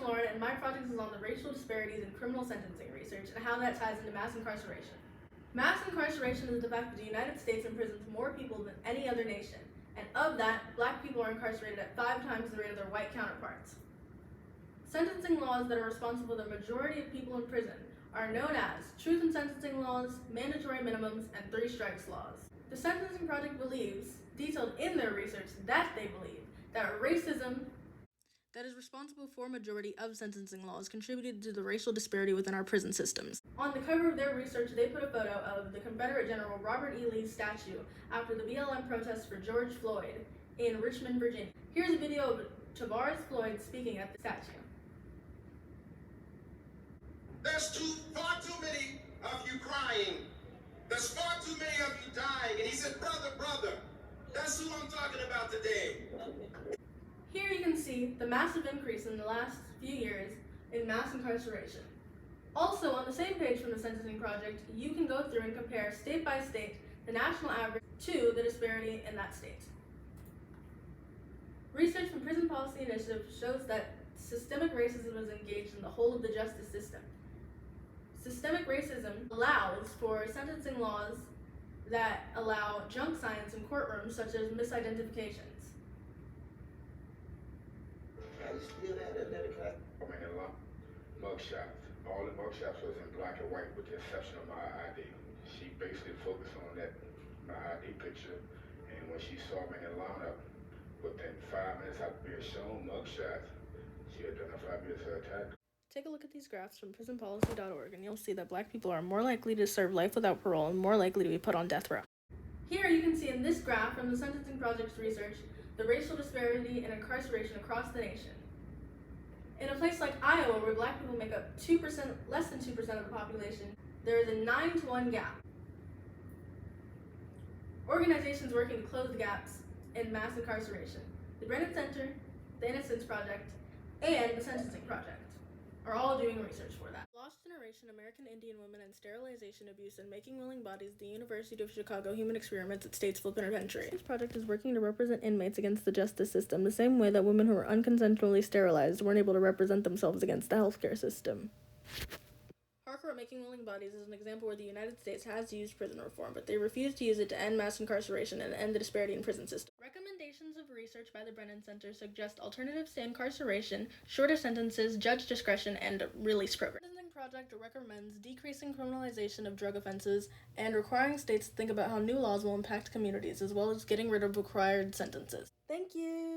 Loren, and my project is on the racial disparities in criminal sentencing research and how that ties into mass incarceration. Mass incarceration is the fact that the United States imprisons more people than any other nation, and of that, Black people are incarcerated at 5 times the rate of their white counterparts. Sentencing laws that are responsible for the majority of people in prison are known as truth in sentencing laws, mandatory minimums, and 3 strikes laws. The Sentencing Project believes, detailed in their research, that they believe that racism that is responsible for a majority of sentencing laws contributed to the racial disparity within our prison systems. On the cover of their research, they put a photo of the Confederate General Robert E. Lee's statue after the BLM protests for George Floyd in Richmond, Virginia. Here's a video of Tavares Floyd speaking at the statue. There's far too many of you crying. There's far too many of you dying. And he said, brother, that's who I'm talking about today. Here you can see the massive increase in the last few years in mass incarceration. Also, on the same page from the Sentencing Project, you can go through and compare state by state the national average to the disparity in that state. Research from Prison Policy Initiative shows that systemic racism is engaged in the whole of the justice system. Systemic racism allows for sentencing laws that allow junk science in courtrooms, such as misidentifications. Mugshots. All the mugshots was in black and white with the exception of my ID. She basically focused on that my ID picture, and when she saw me in the lineup, within 5 minutes after being shown mugshots, she identified me as her attacker. Take a look at these graphs from prisonpolicy.org and you'll see that Black people are more likely to serve life without parole and more likely to be put on death row. Here you can see in this graph from the Sentencing Project's research the racial disparity in incarceration across the nation. In a place like Iowa, where Black people make up less than 2% of the population, there is a 9-to-1 gap. Organizations working to close the gaps in mass incarceration, the Brennan Center, the Innocence Project, and the Sentencing Project are all doing research for that. Lost Generation, American Indian Women and Sterilization Abuse and Making Willing Bodies, the University of Chicago Human Experiments at Statesville Penitentiary. This project is working to represent inmates against the justice system the same way that women who were unconsensually sterilized weren't able to represent themselves against the healthcare system. Harker Making Willing Bodies is an example where the United States has used prison reform, but they refuse to use it to end mass incarceration and end the disparity in prison system. Recommendations of research by the Brennan Center suggest alternatives to incarceration, shorter sentences, judge discretion, and release programs. The Sentencing Project recommends decreasing criminalization of drug offenses and requiring states to think about how new laws will impact communities, as well as getting rid of required sentences. Thank you!